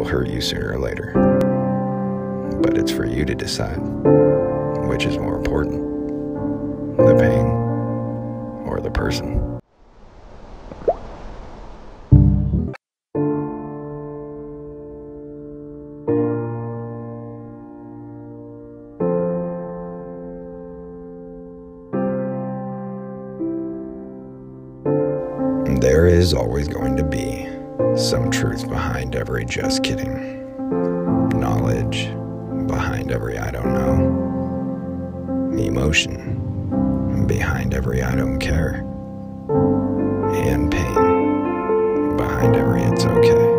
will hurt you sooner or later. But it's for you to decide which is more important, the pain or the person. There is always going to be some truth behind every just kidding, knowledge behind every I don't know, emotion behind every I don't care, and pain behind every it's okay.